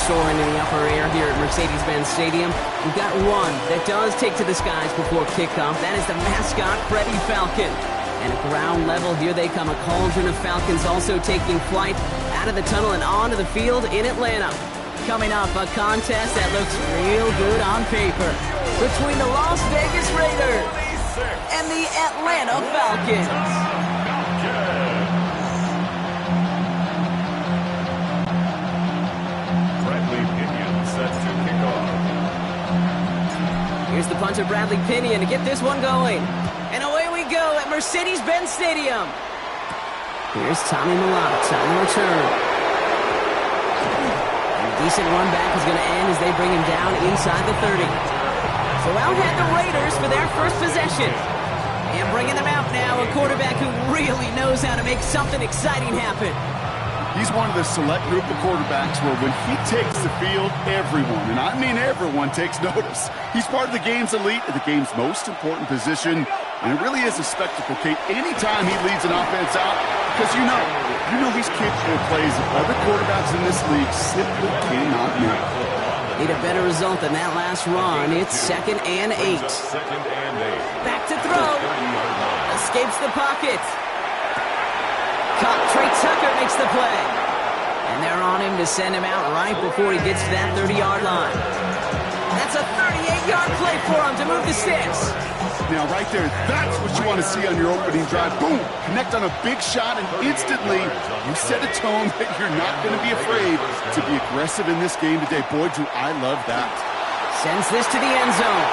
soaring in the upper air here at Mercedes-Benz Stadium. We've got one that does take to the skies before kickoff. That is the mascot, Freddie Falcon. And at ground level, here they come. A cauldron of Falcons also taking flight out of the tunnel and onto the field in Atlanta. Coming up, a contest that looks real good on paper between the Las Vegas Raiders and the Atlanta Falcons. Here's the punch of Bradley Pinion to get this one going. And away we go at Mercedes-Benz Stadium. Here's Tommy Milano on the return. And a decent run back is going to end as they bring him down inside the 30. So out head the Raiders for their first possession. And bringing them out now, a quarterback who really knows how to make something exciting happen. He's one of the select group of quarterbacks where when he takes the field, everyone, and I mean everyone, takes notice. He's part of the game's elite, the game's most important position, and it really is a spectacle, Kate, anytime he leads an offense out, because you know he's capable of plays that other quarterbacks in this league simply cannot make. Need a better result than that last run. It's 2nd and 8. Back to throw. Escapes the pocket. Trey Tucker makes the play. And they're on him to send him out right before he gets to that 30-yard line. That's a 38-yard play for him to move the sticks. Now, right there, that's what you want to see on your opening drive. Boom! Connect on a big shot, and instantly you set a tone that you're not going to be afraid to be aggressive in this game today. Boy, do I love that. Sends this to the end zone.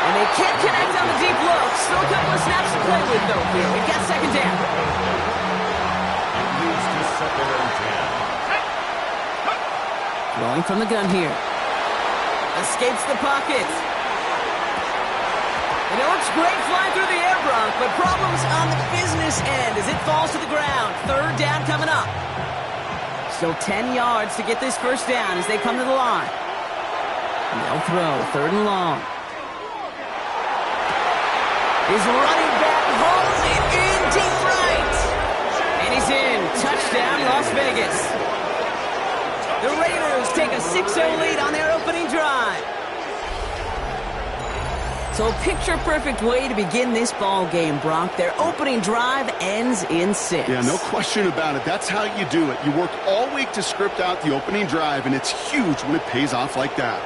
And they can't connect on the deep look. Still a couple of snaps to play with, though, here. We've got 2nd down. Throwing from the gun here. Escapes the pocket. And it looks great flying through the air, Bronk, but problems on the business end as it falls to the ground. 3rd down coming up. Still 10 yards to get this first down as they come to the line. And they'll throw 3rd and long. His running back hauls it in deep right. And he's in. Touchdown, Las Vegas. The Raiders take a 6-0 lead on their opening drive. So a picture-perfect way to begin this ball game, Brock. Their opening drive ends in 6. Yeah, no question about it. That's how you do it. You work all week to script out the opening drive, and it's huge when it pays off like that.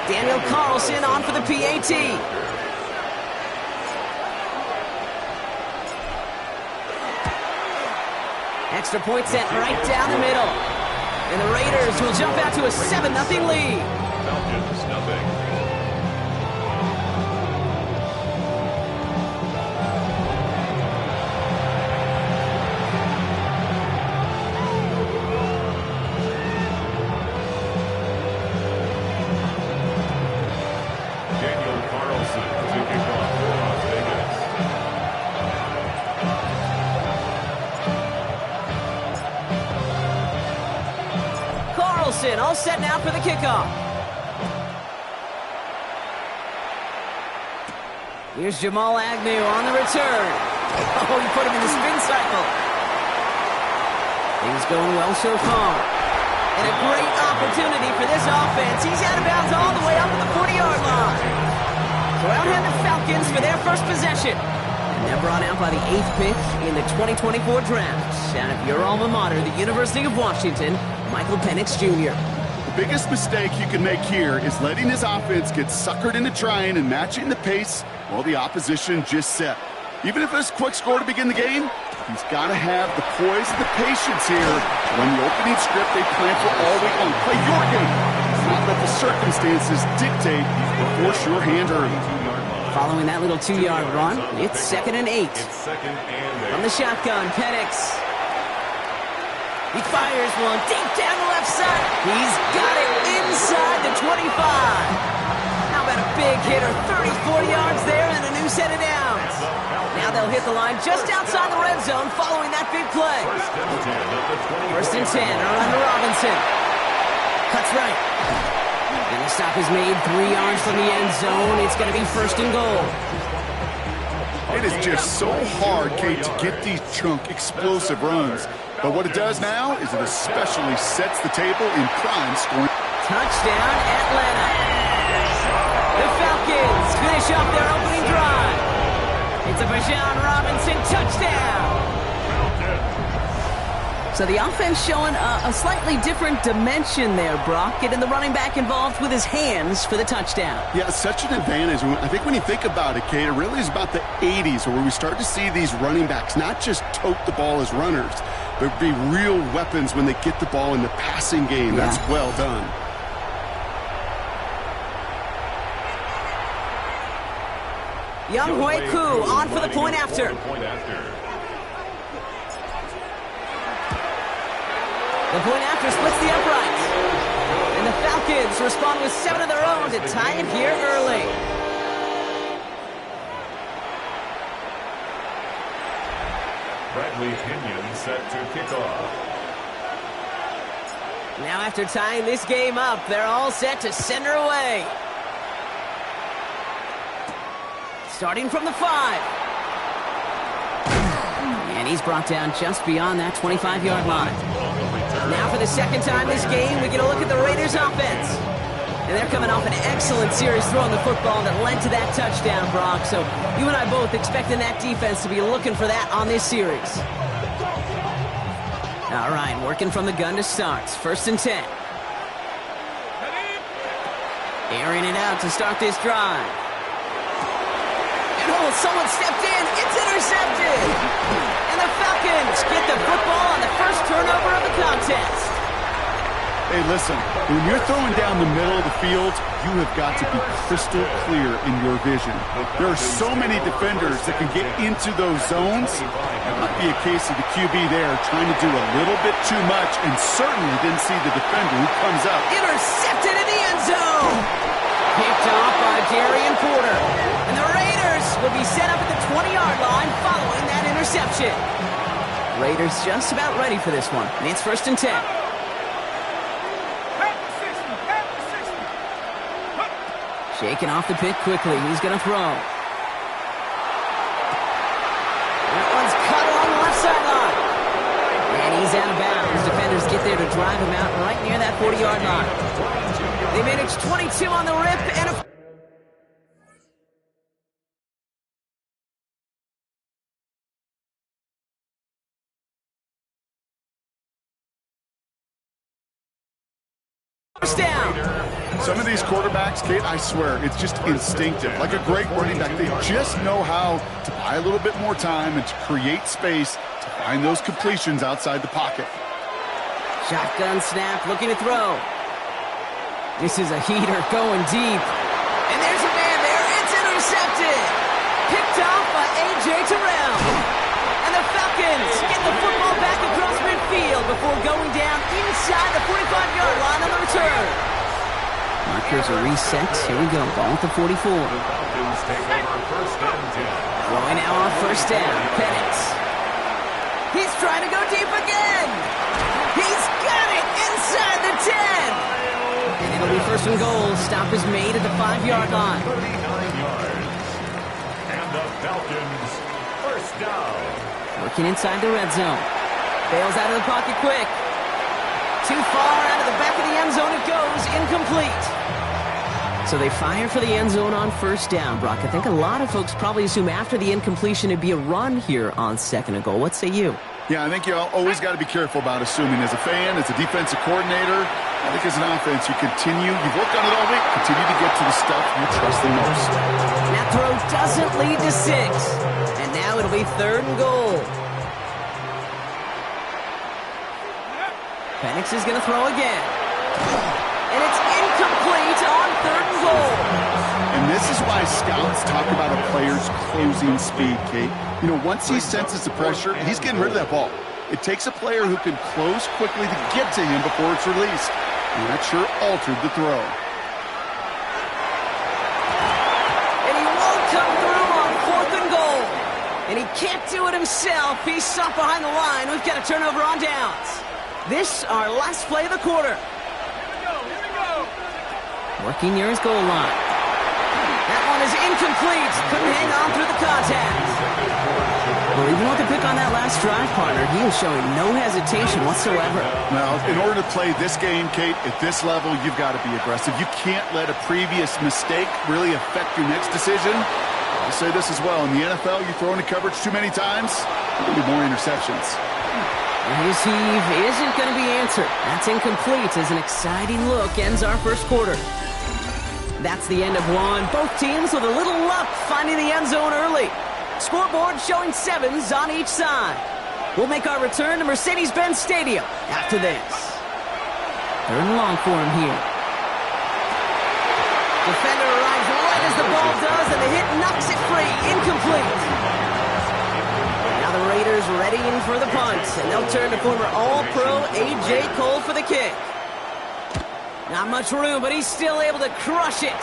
Daniel Carlson on for the PAT. Extra point sent right down the middle. And the Raiders will jump out to a 7-0 lead. Falcons, nothing. All set now for the kickoff. Here's Jamal Agnew on the return. Oh, he put him in the spin cycle. Things going well so far. And a great opportunity for this offense. He's out of bounds all the way up to the 40-yard line. So out-head the Falcons for their first possession. And they're brought out by the 8th pick in the 2024 draft. Out of your alma mater, the University of Washington, Michael Penix Jr. The biggest mistake you can make here is letting his offense get suckered into trying and matching the pace while the opposition just set. Even if it's a quick score to begin the game, he's got to have the poise and the patience here when the opening script they plan for all week long. Play your game, not let the circumstances dictate or force your hand early. Following that little 2-yard run, it's 2nd and 8. From the shotgun, Penix. He fires one deep down the left side. He's got it inside the 25. How about a big hitter, 34 yards there and a new set of downs. Now they'll hit the line just outside the red zone following that big play. 1st and 10, around to Robinson. Cuts right. And the stop is made 3 yards from the end zone. It's going to be 1st and goal. It is just so hard, Kate, to get these chunk, explosive runs. But what it does now is it especially sets the table in prime scoring. Touchdown, Atlanta. The Falcons finish off their opening drive. It's a Bijan Robinson touchdown. So the offense showing a slightly different dimension there, Brock. Getting the running back involved with his hands for the touchdown. Yeah, such an advantage. I think when you think about it, Kate, it really is about the 80s where we start to see these running backs not just tote the ball as runners, but be real weapons when they get the ball in the passing game. Yeah. That's well done. Young Hui Koo on for the point after. The point after splits the uprights. And the Falcons respond with 7 of their own to tie it here early. Bradley Pinion set to kick off. Now after tying this game up, they're all set to send her away. Starting from the 5. And he's brought down just beyond that 25-yard line. Now for the second time this game, we get a look at the Raiders' offense. And they're coming off an excellent series throwing the football that led to that touchdown, Brock. So you and I both expecting that defense to be looking for that on this series. All right, working from the gun to start. 1st and 10. Airing it out to start this drive. And someone stepped in. It's intercepted. And the Falcons get the football on the first turnover of the contest. Hey, listen, when you're throwing down the middle of the field, you have got to be crystal clear in your vision. There are so many defenders that can get into those zones. It might be a case of the QB there trying to do a little bit too much and certainly didn't see the defender who comes up. Intercepted in the end zone. Picked off by Darian Porter. And the Raiders will be set up at the 20-yard line following that interception. Raiders just about ready for this one. And it's 1st and 10. Shaking off the pick quickly. He's going to throw. That one's cut along the left sideline. And he's out of bounds. Defenders get there to drive him out right near that 40-yard line. They manage 22 on the rip and a... first down. Some of these quarterbacks, Kate, I swear, it's just instinctive. Like a great running back, they just know how to buy a little bit more time and to create space to find those completions outside the pocket. Shotgun snap, looking to throw. This is a heater going deep. And there's a man there. It's intercepted. Picked off by A.J. Terrell. And the Falcons get the football back across midfield before going down inside the 45-yard line on the return. Markers are reset. Here we go. Ball at the 44. Falcons take over 1st and 10. Throwing now on 1st down. Penix. He's trying to go deep again. He's got it inside the 10. And it'll be 1st and goal. Stop is made at the 5-yard line. 39 yards. And the Falcons 1st down. Working inside the red zone. Bails out of the pocket quick. Too far out of the back of the end zone it goes. Incomplete. So they fire for the end zone on 1st down, Brock. I think a lot of folks probably assume after the incompletion it'd be a run here on 2nd and goal. What say you? Yeah, I think you always got to be careful about assuming. As a fan, as a defensive coordinator, I think as an offense, you've worked on it all week, continue to get to the stuff you trust the most. That throw doesn't lead to 6. And now it'll be 3rd and goal. Penix is going to throw again. And it's incomplete on 3rd and goal. And this is why scouts talk about a player's closing speed, Kate. You know, once he senses the pressure, he's getting rid of that ball. It takes a player who can close quickly to get to him before it's released. And that sure altered the throw. And he won't come through on 4th and goal. And he can't do it himself. He's stopped behind the line. We've got a turnover on downs. This, our last play of the quarter. Here we go. Working near his goal line. That one is incomplete. Couldn't hang on through the contact. Well, even with the pick on that last drive, partner, he is showing no hesitation whatsoever. Now, in order to play this game, Kate, at this level, you've got to be aggressive. You can't let a previous mistake really affect your next decision. I'll say this as well. In the NFL, you throw into coverage too many times, there'll be more interceptions. His heave isn't going to be answered. That's incomplete as an exciting look ends our first quarter. That's the end of one. Both teams with a little luck finding the end zone early. Scoreboard showing 7s on each side. We'll make our return to Mercedes-Benz Stadium after this. Third and long for him here. Defender arrives right as the ball does, and the hit knocks it free. Incomplete. Now the Raiders readying for the punt, and they'll turn to former All-Pro A.J. Cole for the kick. Not much room, but he's still able to crush it.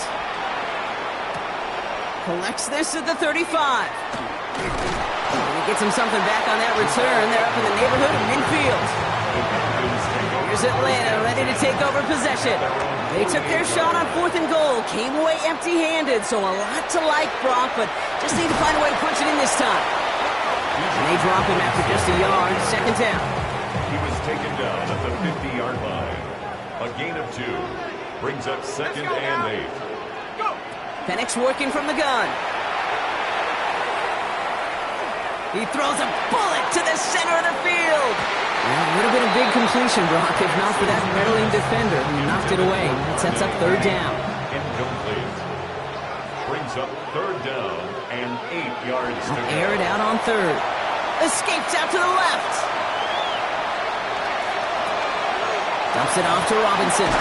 Collects this at the 35. And he gets him something back on that return. They're up in the neighborhood of midfield. Here's Atlanta ready to take over possession. They took their shot on 4th and goal. Came away empty-handed, so a lot to like, Brock, but just need to find a way to punch it in this time. And they drop him after just a yard. Second down. He was taken down at the 50-yard line. A gain of 2. Brings up 2nd and 8. Penix working from the gun. He throws a bullet to the center of the field. Well, it would have been a big completion, Brock, if not for that meddling defender who knocked it away. It sets up 3rd down. Incomplete. Brings up 3rd down and 8 yards to go. Air it out on 3rd. Escapes out to the left. Dumps it off to Robinson.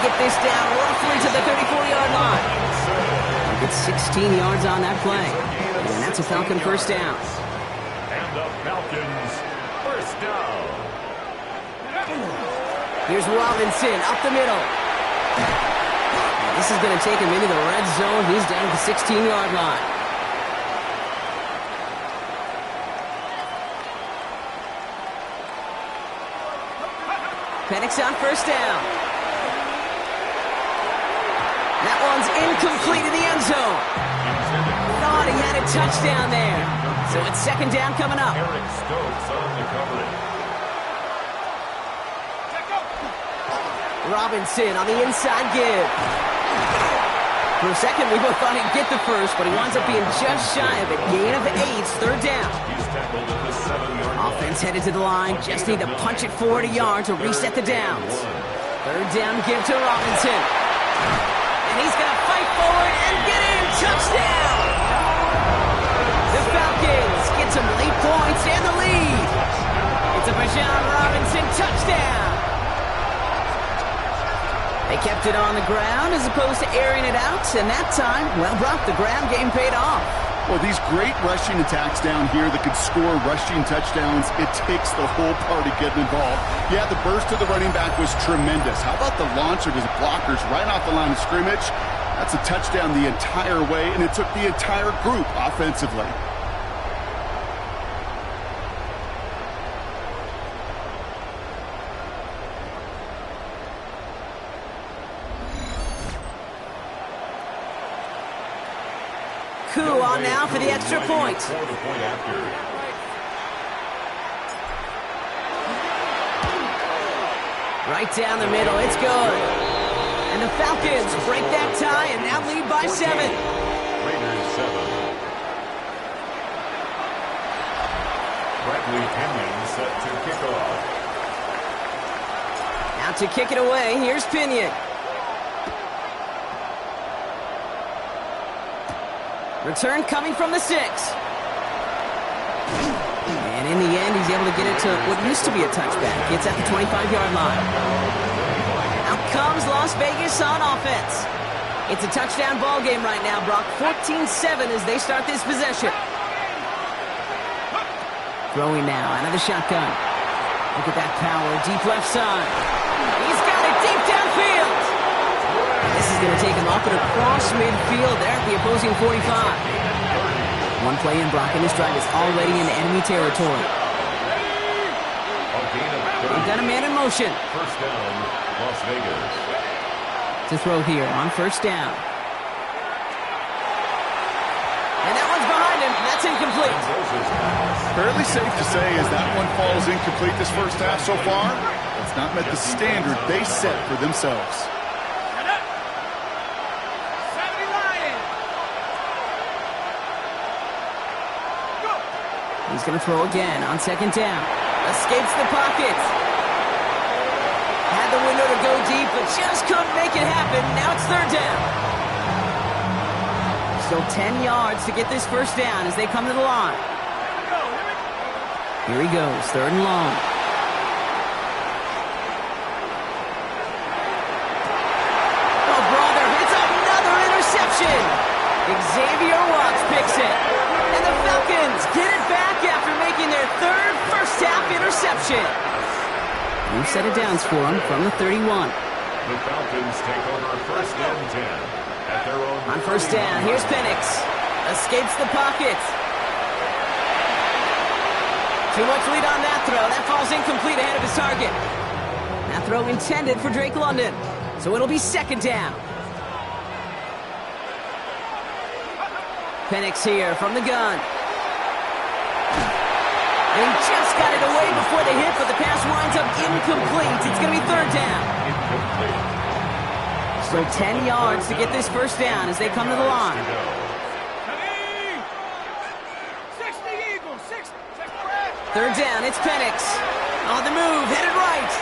Get this down roughly to the 34-yard line. He gets 16 yards on that play. And that's a Falcon first down. And the Falcons first down. Here's Robinson up the middle. This is going to take him into the red zone. He's down to the 16-yard line. Penix on first down. That one's incomplete in the end zone. Thought he had a touchdown there. So it's 2nd down coming up. Eric Stokes on the coverage. Robinson on the inside give. For a second, we both thought he'd get the first, but he winds up being just shy of it. Gain of 8, 3rd down. He's tackled at the 7-yard line. Offense headed to the line. Just need to punch it forward a yard to reset the downs. 3rd down give to Robinson. And he's going to fight forward and get in. Touchdown! The Falcons get some late points and the lead. It's a Bijan Robinson touchdown. They kept it on the ground as opposed to airing it out. And that time, well, Brock, the ground game paid off. Well, these great rushing attacks down here that could score rushing touchdowns, it takes the whole party getting involved. Yeah, the burst of the running back was tremendous. How about the launch of his blockers right off the line of scrimmage? That's a touchdown the entire way, and it took the entire group offensively. Coup on now for the extra point. Right down the middle, it's good. And the Falcons break that tie and now lead by 7. Raiders 7. Bradley Pinion set to kick off. Now to kick it away, here's Pinion. Return coming from the 6. And in the end, he's able to get it to what used to be a touchback. It's at the 25-yard line. Out comes Las Vegas on offense. It's a touchdown ball game right now, Brock. 14-7 as they start this possession. Throwing now, another shotgun. Look at that power, deep left side. He's got it deep downfield. This is going to take him up and across midfield there at the opposing 45. One play in, Brock, and this drive is already in enemy territory. They've got a man in motion. First down, Las Vegas. To throw here on first down. And that one's behind him. That's It's incomplete. Fairly safe to say as that one falls incomplete this first half so far, it's not met the standard they set for themselves. He's going to throw again on second down. Escapes the pocket. Had the window to go deep, but just couldn't make it happen. Now it's third down. Still 10 yards to get this first down as they come to the line. Here he goes, third and long. Oh, brother, it's another interception. Xavier Watts picks it. And the Falcons get it back after making their third first-half interception. New set of downs for them from the 31. The Falcons take over first and 10 at their own. On first down, here's Penix. Escapes the pocket. Too much lead on that throw. That falls incomplete ahead of his target. That throw intended for Drake London. So it'll be second down. Penix here from the gun. They just got it away before they hit, but the pass winds up incomplete. It's going to be third down. Still 10 yards to get this first down as they come to the line. Third down, it's Penix. On the move, headed right.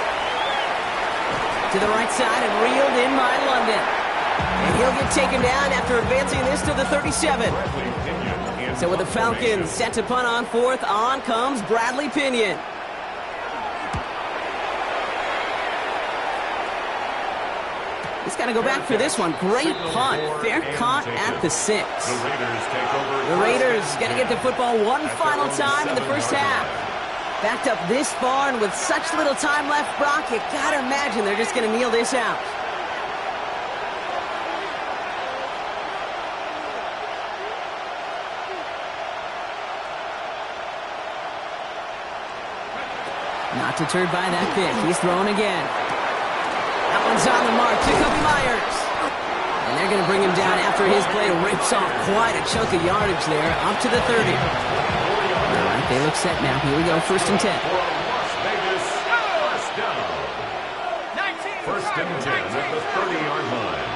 To the right side and reeled in by London. And he'll get taken down after advancing this to the 37. So with the Falcons set to punt on fourth, on comes Bradley Pinion. He's got to go back for this one. Great punt. Fair caught at the 6. The Raiders got to get the football one final time in the first half. Backed up this far and with such little time left, Brock, you got to imagine they're just going to kneel this out. Not deterred by that pick. He's throwing again. That one's on the mark. Jacoby Myers. And they're going to bring him down after his play rips off quite a chunk of yardage there, up to the 30. All right, they look set now. Here we go, first and 10. First and 10 at the 30-yard line.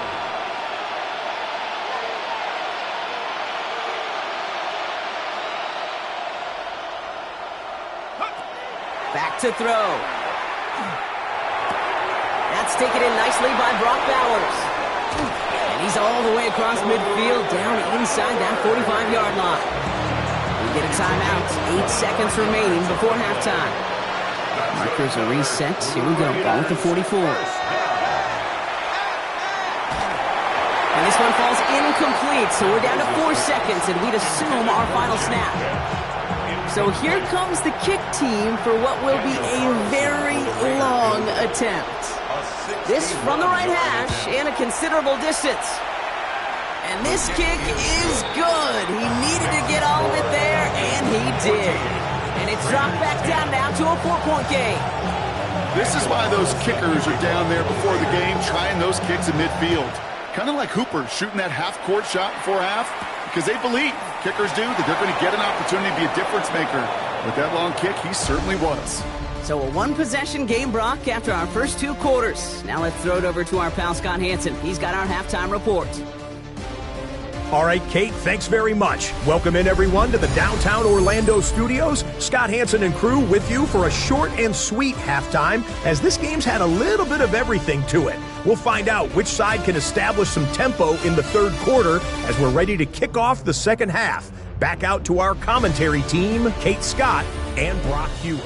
Back to throw. That's taken in nicely by Brock Bowers. And he's all the way across midfield, down inside that 45-yard line. We get a timeout. 8 seconds remaining before halftime. Markers are reset. Here we go. Ball at the 44. And this one falls incomplete, so we're down to 4 seconds, and we'd assume our final snap. So here comes the kick team for what will be a very long attempt. This from the right hash and a considerable distance. And this kick is good. He needed to get all of it there, and he did. And it's dropped back down now to a 4-point game. This is why those kickers are down there before the game trying those kicks in midfield. Kind of like Hooper shooting that half-court shot before half, because they believe, kickers do, that they're going to get an opportunity to be a difference maker. With that long kick, he certainly was. So a one-possession game, Brock, after our first 2 quarters. Now let's throw it over to our pal Scott Hansen. He's got our halftime report. All right, Kate, thanks very much. Welcome in, everyone, to the downtown Orlando studios. Scott Hansen and crew with you for a short and sweet halftime, as this game's had a little bit of everything to it. We'll find out which side can establish some tempo in the third quarter as we're ready to kick off the second half. Back out to our commentary team, Kate Scott and Brock Hewitt.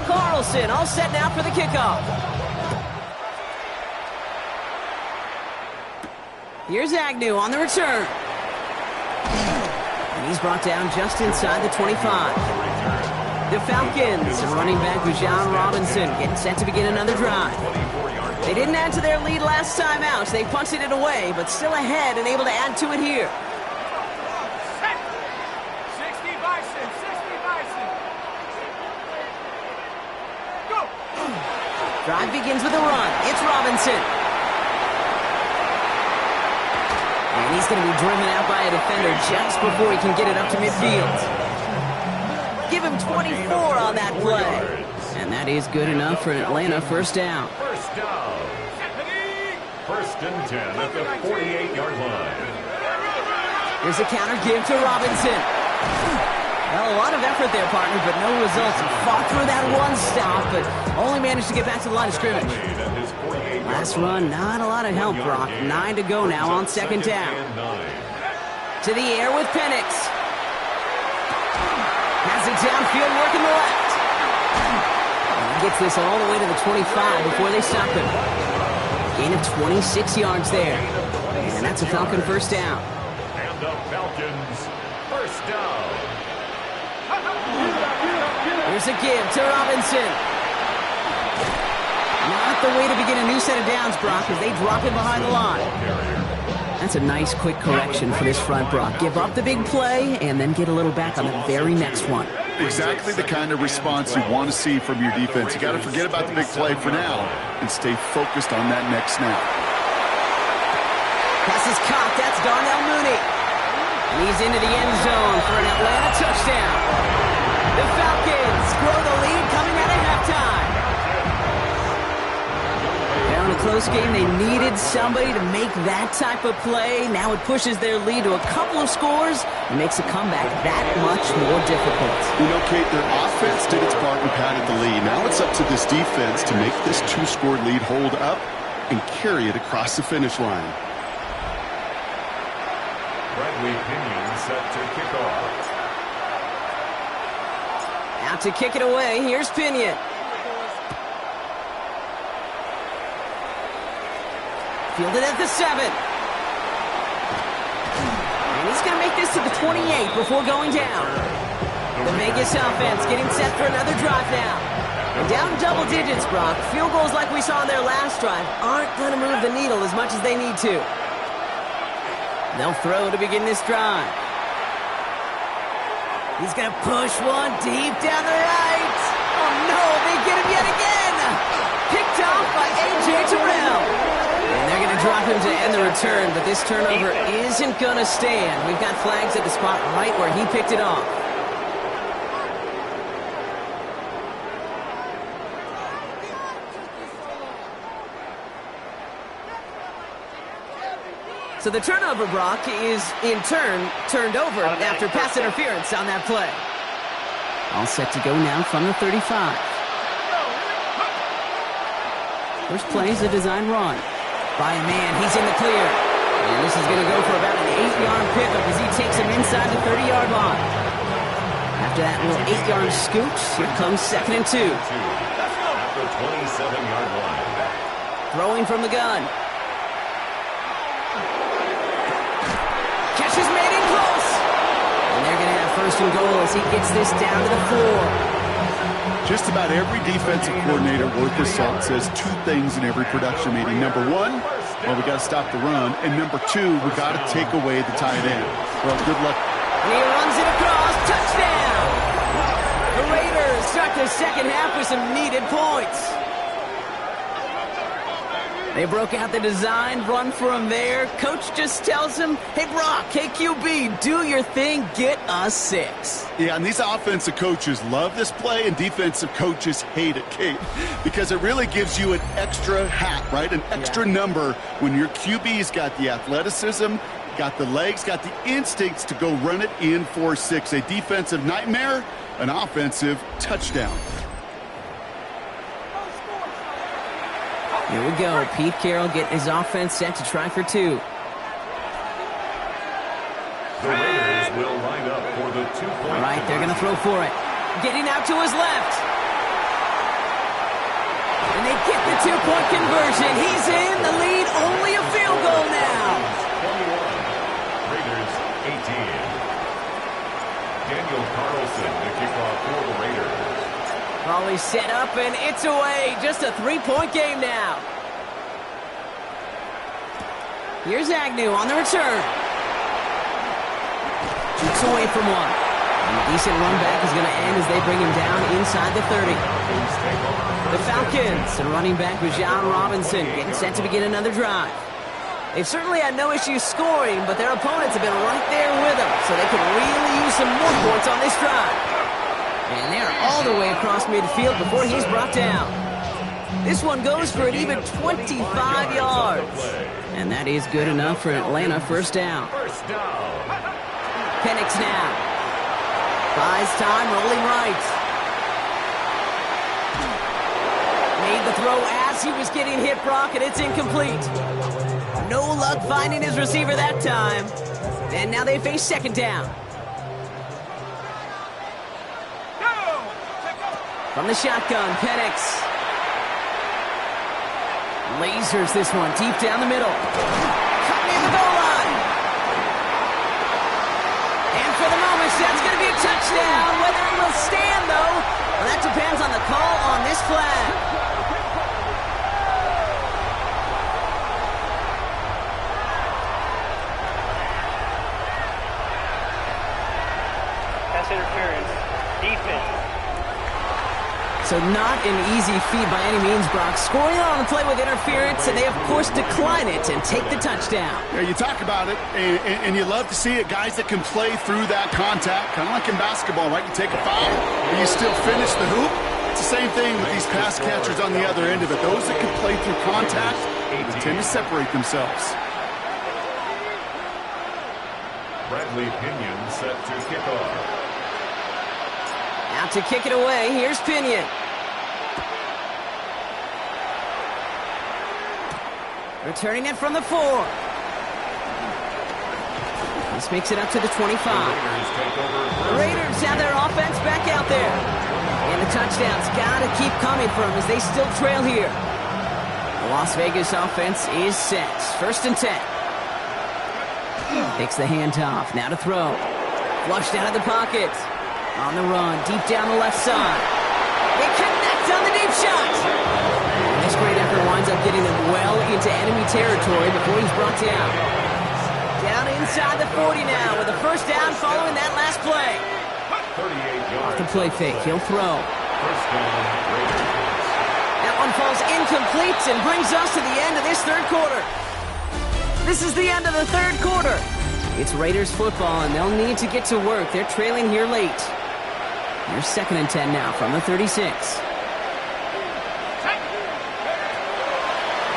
Carlson all set now for the kickoff. Here's Agnew on the return. And he's brought down just inside the 25. The Falcons, running back Bijan Robinson, getting set to begin another drive. They didn't add to their lead last time out. They punted it away, but still ahead and able to add to it here. Drive begins with a run. It's Robinson. And he's going to be driven out by a defender just before he can get it up to midfield. Give him 24 on that play. And that is good enough for an Atlanta first down. First down. First and 10 at the 48-yard line. Here's a counter give to Robinson. Well, a lot of effort there, partner, but no results. He fought through that one stop, but only managed to get back to the line of scrimmage. Last run, not a lot of help, Brock. 9 to go now on second down. To the air with Penix. Has it downfield, working the left. And he gets this all the way to the 25 before they stop him. Gain of 26 yards there. And that's a Falcon first down. And the Falcons first down. Here's a give to Robinson. Not the way to begin a new set of downs, Brock, as they drop him behind the line. That's a nice, quick correction for this front, Brock. Give up the big play and then get a little back on the very next one. Exactly the kind of response you want to see from your defense. You got to forget about the big play for now and stay focused on that next snap. Pass is caught. That's Darnell Mooney. And he's into the end zone for an Atlanta touchdown. The Falcons grow the lead coming out of halftime. Now in a close game, they needed somebody to make that type of play. Now it pushes their lead to a couple of scores and makes a comeback that much more difficult. You know, Kate, their offense did its part and padded the lead. Now it's up to this defense to make this two-score lead hold up and carry it across the finish line. Bradley Pinion set to kick off. Out to kick it away, here's Pinion. Fielded at the 7. And he's going to make this to the 28 before going down. The Vegas offense getting set for another drive now. And down double digits, Brock. Field goals like we saw in their last drive aren't going to move the needle as much as they need to. They'll throw to begin this drive. He's going to push one deep down the right. Oh, no, they get him yet again. Picked off by A.J. Terrell. And they're going to drop him to end the return, but this turnover isn't going to stand. We've got flags at the spot right where he picked it off. So the turnover, Brock, is in turn turned over after pass interference on that play. All set to go now from the 35. First play is a design run. By a man, he's in the clear. And this is going to go for about an 8-yard pickup as he takes him inside the 30-yard line. After that little 8-yard scoot, here comes 2nd and 2. At the 27-yard line. Throwing from the gun. Catch is made in close. And they're going to have 1st and goal as he gets this down to the floor. Just about every defensive coordinator worth his salt says two things in every production meeting. Number one, well, we got to stop the run. And number two, we got to take away the tight end. Well, good luck. And he runs it across. Touchdown! The Raiders start their second half with some needed points. They broke out the design, run for him there. Coach just tells him, hey, Brock, hey, QB, do your thing, get us 6. Yeah, and these offensive coaches love this play, and defensive coaches hate it, Kate, because it really gives you an extra hat, right? An extra number when your QB's got the athleticism, got the legs, got the instincts to go run it in for 6. A defensive nightmare, an offensive touchdown. Here we go. Pete Carroll getting his offense set to try for 2. The Raiders will line up for the 2-point. All right, they're going to throw for it. Getting out to his left. And they get the 2-point conversion. He's in the lead. Only a field goal now. 21. Raiders 18. Daniel Carlson to kick off for the Raiders. Volley set up, and it's away. Just a 3-point game now. Here's Agnew on the return. Shoots away from one. And a decent run back is going to end as they bring him down inside the 30. The Falcons and running back Bijan Robinson getting set to begin another drive. They've certainly had no issues scoring, but their opponents have been right there with them, so they could really use some more points on this drive. And they're all the way across midfield before he's brought down. This one goes for an even 25 yards. And that is good enough for Atlanta first down. Penix now. Buys time, rolling right. Made the throw as he was getting hit, Brock, and it's incomplete. No luck finding his receiver that time. And now they face second down. From the shotgun, Penix. Lasers this one deep down the middle. Cut near the goal line. And for the moment, that's going to be a touchdown. Whether it will stand, though, well, that depends on the call on this flag. Interference, defense. So not an easy feat by any means, Brock. Scoring on the play with interference, and they, of course, decline it and take the touchdown. Yeah, you talk about it, and you love to see it. Guys that can play through that contact, kind of like in basketball, right? You take a foul, and you still finish the hoop. It's the same thing with these pass catchers on the other end of it. Those that can play through contact, they tend to separate themselves. Bradley Pinion set to kick off. Out to kick it away, here's Pinion. Returning it from the 4. This makes it up to the 25. The Raiders have their offense back out there. And the touchdown's got to keep coming for them as they still trail here. The Las Vegas offense is set. First and 10. Takes the handoff, now to throw. Flushed out of the pocket. On the run, deep down the left side. They connect on the deep shot. And this great effort winds up getting them well into enemy territory before he's brought down. Down inside the 40 now with a first down following that last play. 38 yards. Off the play fake, he'll throw. First down, Raiders. That one falls incomplete and brings us to the end of this third quarter. This is the end of the third quarter. It's Raiders football, and they'll need to get to work. They're trailing here late. Here's second and 10 now from the 36.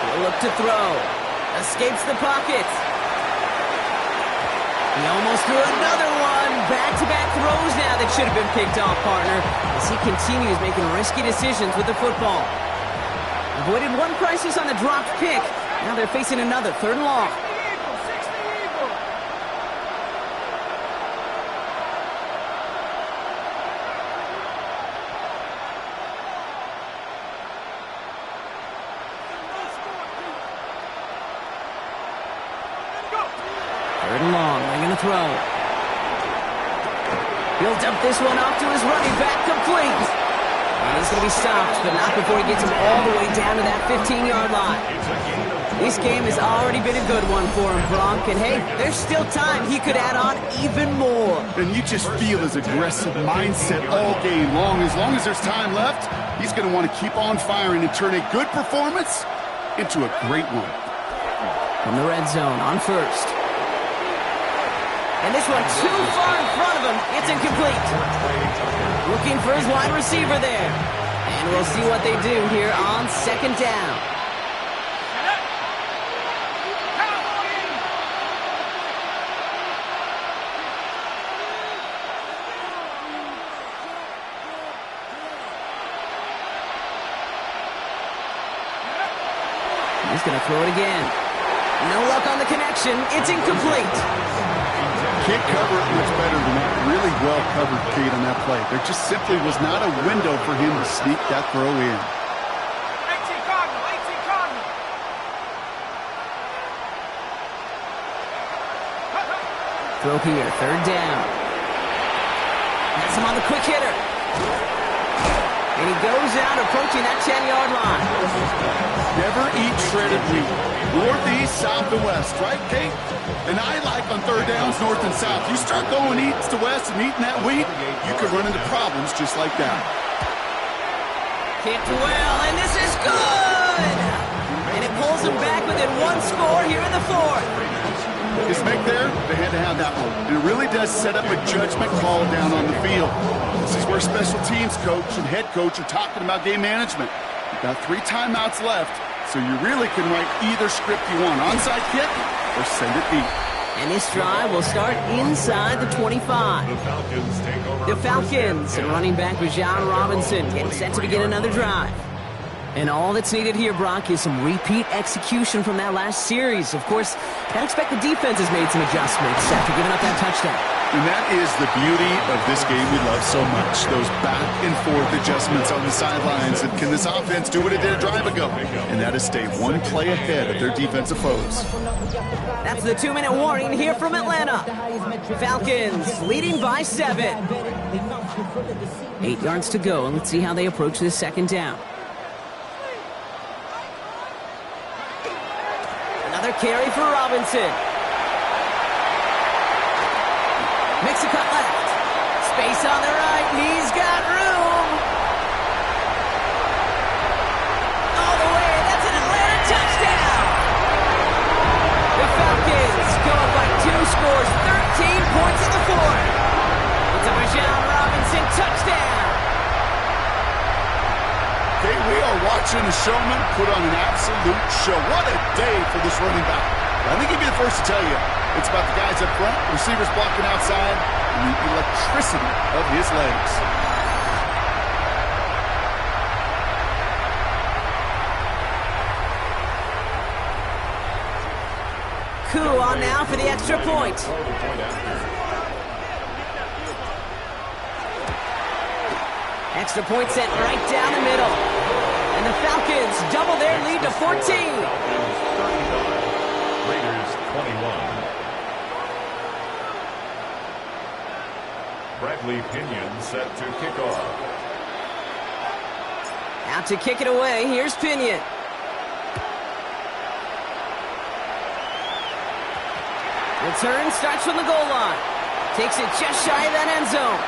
He'll look to throw. Escapes the pocket. He almost threw another one. Back-to-back throws now that should have been picked off, partner, as he continues making risky decisions with the football. Avoided one crisis on the dropped pick. Now they're facing another third and long. Third and long, they're going to throw. He'll dump this one off to his running back, complete. And he's going to be stopped, but not before he gets him all the way down to that 15-yard line. This game has already been a good one for him, Gronk, and hey, there's still time he could add on even more. And you just feel his aggressive mindset all game long. As long as there's time left, he's going to want to keep on firing and turn a good performance into a great one. From the red zone on first. And this one too far in front of him. It's incomplete. Looking for his wide receiver there. And we'll see what they do here on second down. He's going to throw it again. No luck on the connection. It's incomplete. Can't cover it much better than that. Really well covered, Kate, on that play. There just simply was not a window for him to sneak that throw in. 18 Cardinal. Throw here, third down. That's him on the quick hitter. And he goes out approaching that 10-yard line. Never eat shredded wheat. North, east, south, and west, right, Kate? And I like on third downs, north and south. You start going east to west and eating that wheat, you could run into problems just like that. Kicked well, and this is good! And it pulls them back within one score here in the fourth. His make there, they had to have that one. And it really does set up a judgment call down on the field. This is where special teams coach and head coach are talking about game management. You've got 3 timeouts left, so you really can write either script you want. Onside kick or send it deep. And this drive will start inside the 25. The Falcons take over. The Falcons and running back Rajon Robinson getting set to begin another drive. And all that's needed here, Brock, is some repeat execution from that last series. Of course, I expect the defense has made some adjustments after giving up that touchdown. And that is the beauty of this game we love so much. Those back and forth adjustments on the sidelines. And can this offense do what it did a drive ago? And that is stay one play ahead of their defensive foes. That's the 2-minute warning here from Atlanta. Falcons leading by 7. 8 yards to go, and let's see how they approach this second down. Another carry for Robinson. Makes a cut left. Space on the right, and he's got room. All the way, that's an Atlanta touchdown. The Falcons go up by 2 scores, 13 points in the fourth. It's a Rajon Robinson touchdown. Okay, we are watching a showman put on an absolute show. What a day for this running back. I think he'd be the first to tell you it's about the guys up front, receivers blocking outside, and the electricity of his legs. Coup on now for the extra point. Extra point sent right down the middle. And the Falcons double their lead to 14. Raiders 21. Bradley Pinion set to kick off. Out to kick it away. Here's Pinion. Return starts from the goal line. Takes it just shy of that end zone.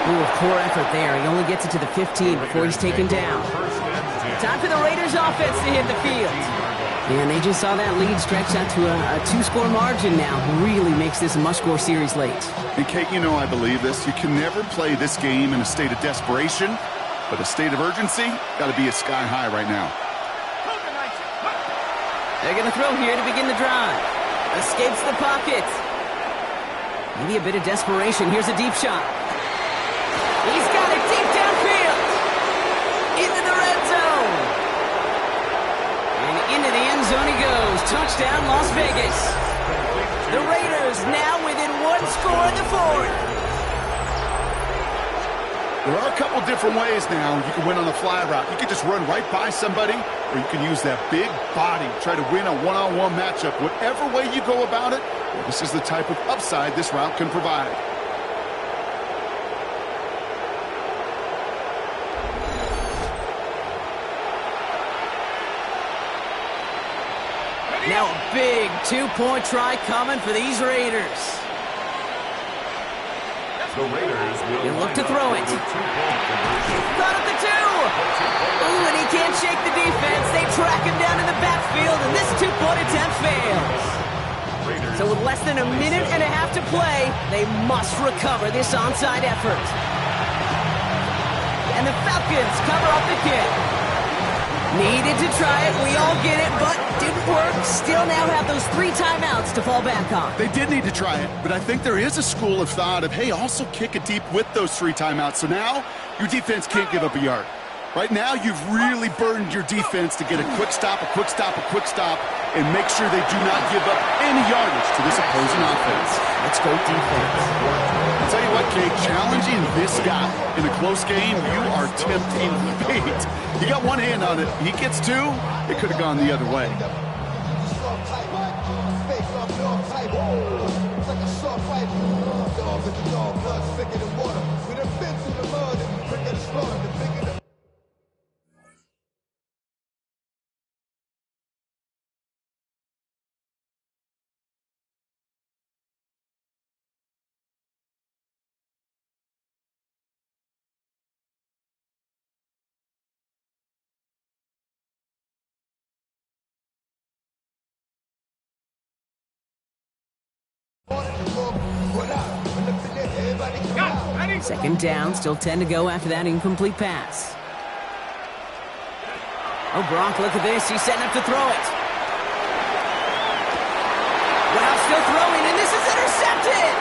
Ooh, poor effort there. He only gets it to the 15 before he's taken down. Time for the Raiders offense to hit the field. And they just saw that lead stretch out to a 2-score margin now. Really makes this a must-score series late. And Kate, you know I believe this. You can never play this game in a state of desperation, but a state of urgency got to be a sky high right now. They're going to throw here to begin the drive. Escapes the pocket. Maybe a bit of desperation. Here's a deep shot. He's got it deep downfield. Into the red zone. And into the end zone he goes. Touchdown, Las Vegas. The Raiders now within 1 score in the fourth. There are a couple different ways now you can win on the fly route. You can just run right by somebody, or you can use that big body, try to win a one-on-one matchup. Whatever way you go about it, this is the type of upside this route can provide. Now a big 2-point try coming for these Raiders. The Raiders will He'll look to throw it. Got at the 2. Ooh, and he can't shake the defense. They track him down in the backfield, and this 2-point attempt fails. So with less than a minute and a half to play, they must recover this onside effort. And the Falcons cover up the kick. Needed to try it. We all get it, but didn't work. Still now have those 3 timeouts to fall back on. They did need to try it, but I think there is a school of thought of, hey, also kick it deep with those 3 timeouts. So now your defense can't give up a yard. Right now, you've really burdened your defense to get a quick stop, a quick stop, a quick stop, and make sure they do not give up any yardage to this opposing offense. Let's go defense. I'll tell you what, Kate, challenging this guy in a close game, you are tempting fate. You got one hand on it. He gets 2, it could have gone the other way. Second down, still 10 to go after that incomplete pass. Oh, Brock, look at this. He's setting up to throw it. Wow, still throwing, and this is intercepted!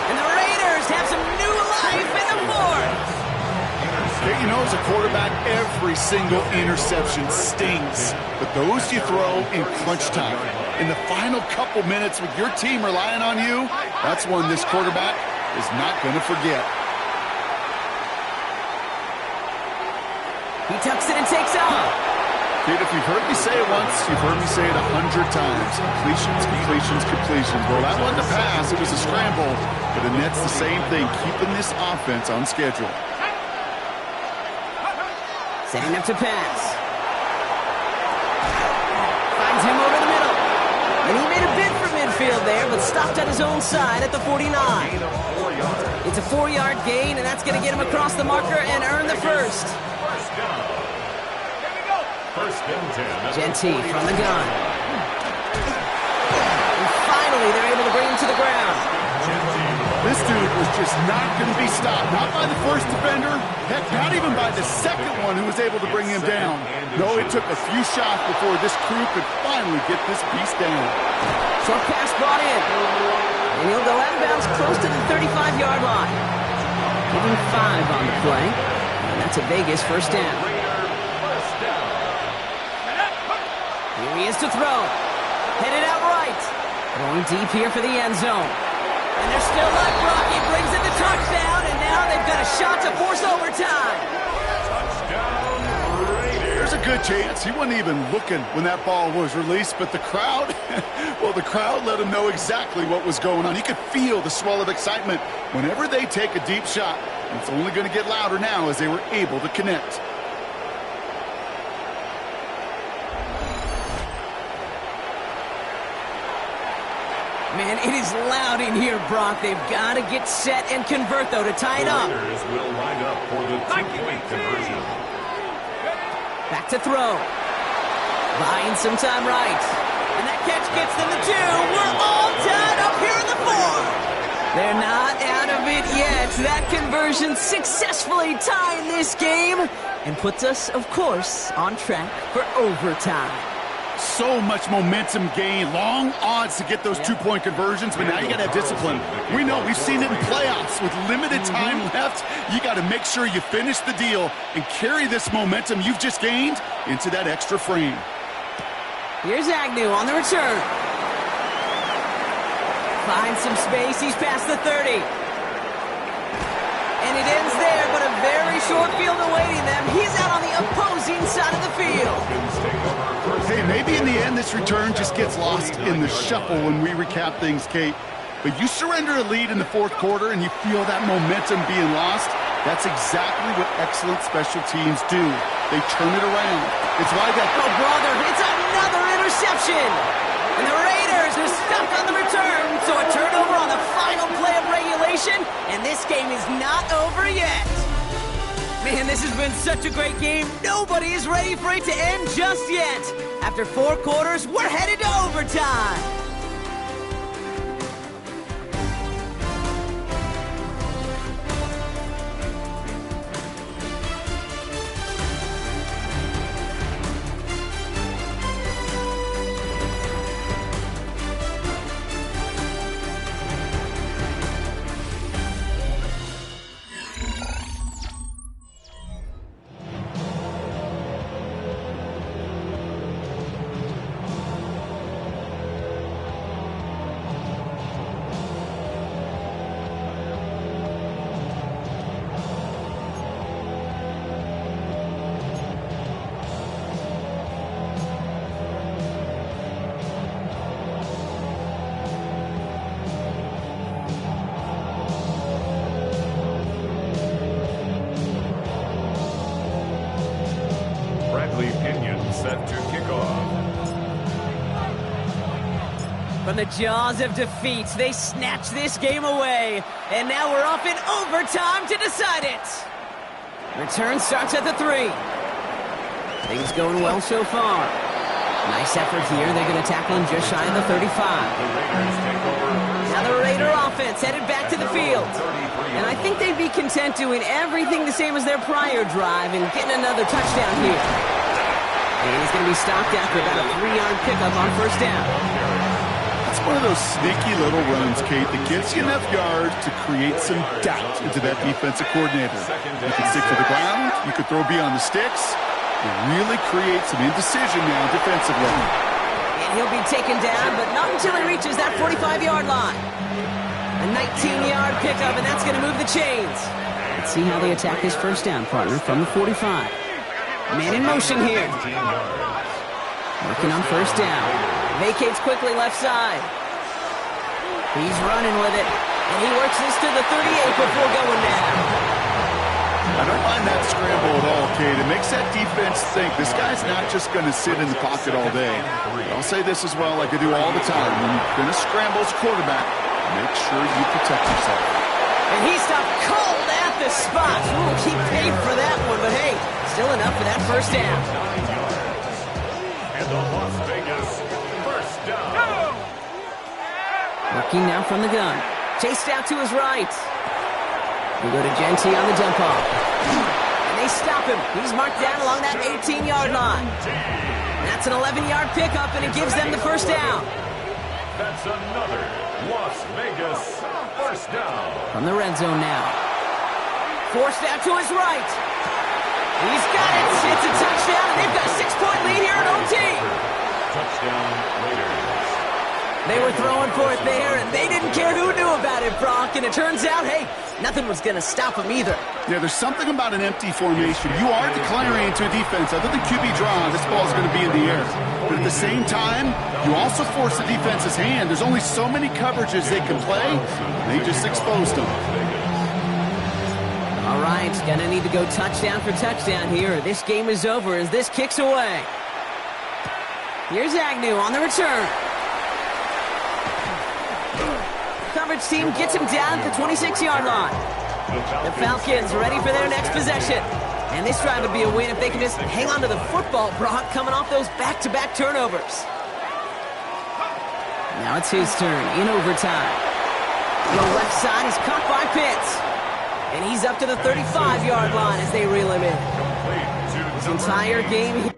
And the Raiders have some new life in the fourth. You know, as a quarterback, every single interception stings. But those you throw in crunch time. In the final couple minutes with your team relying on you, that's one this quarterback is not going to forget. He tucks it and takes off. Kid, if you've heard me say it once, you've heard me say it 100 times. Completions, completions, completions. Well, that wasn't a pass. It was a scramble. But the Nets, the same thing, keeping this offense on schedule. Setting up to pass. Finds him over the middle. And he made a bid for midfield there, but stopped at his own side at the 49. It's a 4-yard gain, and that's going to get him across the marker and earn the first. Genty from the gun. And finally, they're able to bring him to the ground. This dude was just not going to be stopped. Not by the first defender. Heck, not even by the second one who was able to bring him down. No, it took a few shots before this crew could finally get this beast down. Short pass brought in. And he'll go out of bounds close to the 35-yard line. Give him 5 on the play. And that's a Vegas first down. Here he is to throw. Headed out right. Going deep here for the end zone. And they're still up. Rocky brings in the touchdown, and now they've got a shot to force overtime. There's a good chance he wasn't even looking when that ball was released, but the crowd, well, the crowd let him know exactly what was going on. He could feel the swell of excitement whenever they take a deep shot. And it's only going to get louder now as they were able to connect. Man, it is loud in here, Brock. They've got to get set and convert, though, to tie it up. The Raiders will line up for the two-point conversion. Back to throw. Buying some time right. And that catch gets them the 2. We're all tied up here in the 4. They're not out of it yet. That conversion successfully tying this game and puts us, of course, on track for overtime. So much momentum gain, long odds to get those two-point conversions, but now you got to have discipline. We know, we've seen it in playoffs with limited time left. You got to make sure you finish the deal and carry this momentum you've just gained into that extra frame. Here's Agnew on the return. Finds some space, he's past the 30. And it ends there, but a very short field awaiting them. He's out on the opposing side of the field. Hey, maybe in the end this return just gets lost in the shuffle when we recap things, Kate. But you surrender a lead in the fourth quarter and you feel that momentum being lost. That's exactly what excellent special teams do. They turn it around. It's why that... Oh, brother, it's another interception. And the Raiders are stuck on the return. So a turnover on the final play of regulation. And this game is not over yet. Man, this has been such a great game. Nobody is ready for it to end just yet. After 4 quarters, we're headed to overtime. Set to kick off. From the jaws of defeat, they snatch this game away. And now we're off in overtime to decide it. Return starts at the 3. Things going well so far. Nice effort here. They're going to tackle him just shy of the 35. Now the Raider offense headed back to the field. And I think they'd be content doing everything the same as their prior drive and getting another touchdown here. And he's going to be stopped after about a 3-yard pickup on first down. It's one of those sneaky little runs, Kate, that gets you enough yards to create some doubt into that defensive coordinator. You can stick to the ground, you could throw beyond the sticks, and really create some indecision now defensively. And he'll be taken down, but not until he reaches that 45-yard line. A 19-yard pickup, and that's going to move the chains. Let's see how they attack his first down, partner, from the 45. Man in motion here. Working on first down. Vacates quickly left side. He's running with it. And he works this to the 38 before going down. I don't mind that scramble at all, Kate. It makes that defense think this guy's not just going to sit in the pocket all day. But I'll say this as well, like I do all the time. When you're going to scramble as a quarterback, make sure you protect yourself. And he stopped cold at the spot. Ooh, he paid for that one, but hey, still enough for that first down. And the Las Vegas first down. Working now from the gun. Chased out to his right. We go to Genty on the dump off. And they stop him. He's marked down along that 18-yard line. That's an 11-yard pickup, and it gives them the first down. That's another Las Vegas first down. From the red zone now. Forced out to his right. He's got it. It's a touchdown, and they've got a 6-point lead here at OT. Touchdown Raiders. They were throwing for it there, and they didn't care who knew about it, Brock. And it turns out, hey, nothing was going to stop them either. Yeah, there's something about an empty formation. You are declaring to a defense, other than QB draw, this ball is going to be in the air. But at the same time, you also force the defense's hand. There's only so many coverages they can play. They just exposed them. All right, going to need to go touchdown for touchdown here. This game is over as this kicks away. Here's Agnew on the return. Coverage team gets him down at the 26-yard line. The Falcons ready for their next possession. And this drive would be a win if they can just hang on to the football, Brock, coming off those back-to-back turnovers. Now it's his turn in overtime. The left side is caught by Pitts. And he's up to the 35-yard line as they reel him in. This entire game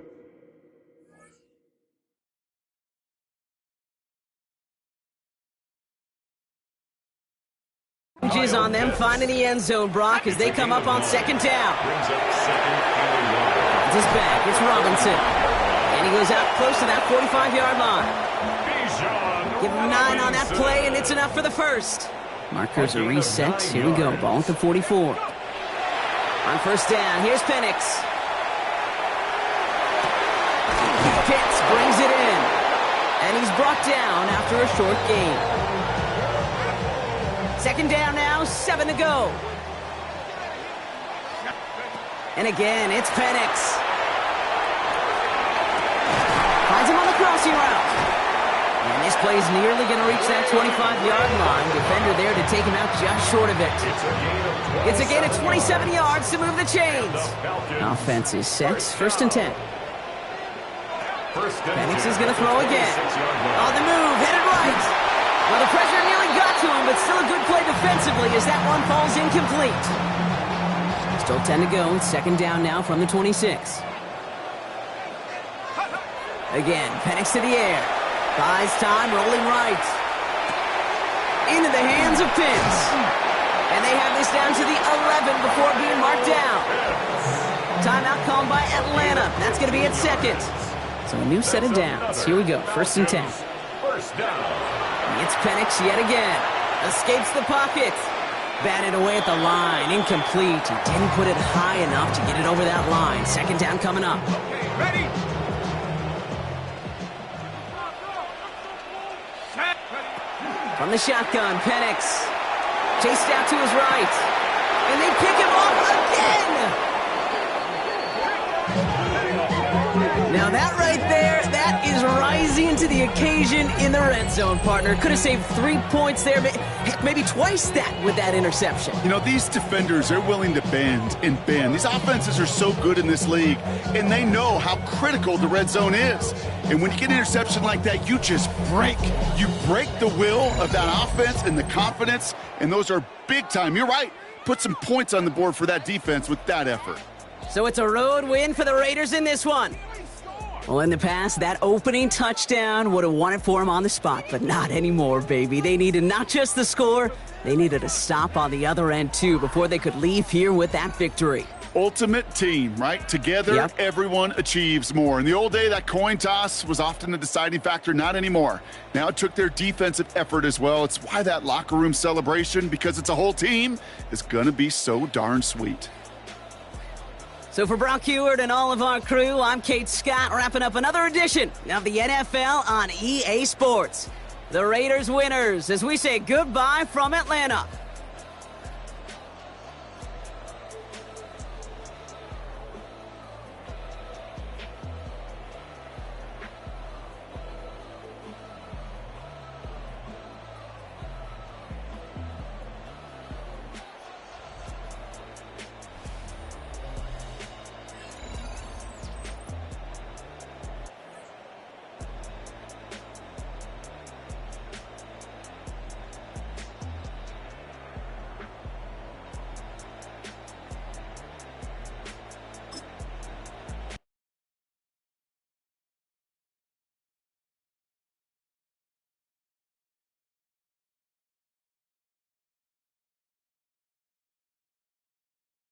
is on them finding the end zone, Brock, as they come up on second down. It's his back. It's Robinson. And he goes out close to that 45-yard line. Give him 9 on that play, and it's enough for the first. Markers are reset. Here we go. Ball at the 44. On first down, here's Penix. Pitts brings it in. And he's brought down after a short gain. Second down now, 7 to go. And again, it's Penix. Finds him on the crossing route. And this play's nearly going to reach that 25-yard line. Defender there to take him out just short of it. It's a gain of 27 yards to move the chains. Offense is set. First and 10. Penix is going to throw again. On the move, headed right. Well, the pressure nearly got to him, but still a good play defensively as that one falls incomplete. Still 10 to go. It's second down now from the 26. Again, Penix to the air. Buys time, rolling right. Into the hands of Pitts. And they have this down to the 11 before being marked down. Timeout called by Atlanta. That's going to be at second. So a new set of downs. Here we go. First and 10. First down. It's Penix yet again. Escapes the pocket. Batted away at the line. Incomplete. He didn't put it high enough to get it over that line. Second down coming up. Ready? From the shotgun, Penix. Chased out to his right. And they pick him off again! Now that right there, that is rising to the the occasion in the red zone, partner. Could have saved 3 points there, maybe twice that with that interception. You know, these defenders, they're willing to bend and bend. These offenses are so good in this league, and they know how critical the red zone is. And when you get an interception like that, you just break. You break the will of that offense and the confidence, and those are big time. You're right. Put some points on the board for that defense with that effort. So it's a road win for the Raiders in this one. Well, in the past, that opening touchdown would have won it for them on the spot, but not anymore, baby. They needed not just the score, they needed a stop on the other end, too, before they could leave here with that victory. Ultimate team, right? Together, Everyone achieves more. In the old day, that coin toss was often a deciding factor. Not anymore. Now it took their defensive effort as well. It's why that locker room celebration, because it's a whole team, is going to be so darn sweet. So for Brock Heward and all of our crew, I'm Kate Scott, wrapping up another edition of the NFL on EA Sports. The Raiders winners as we say goodbye from Atlanta.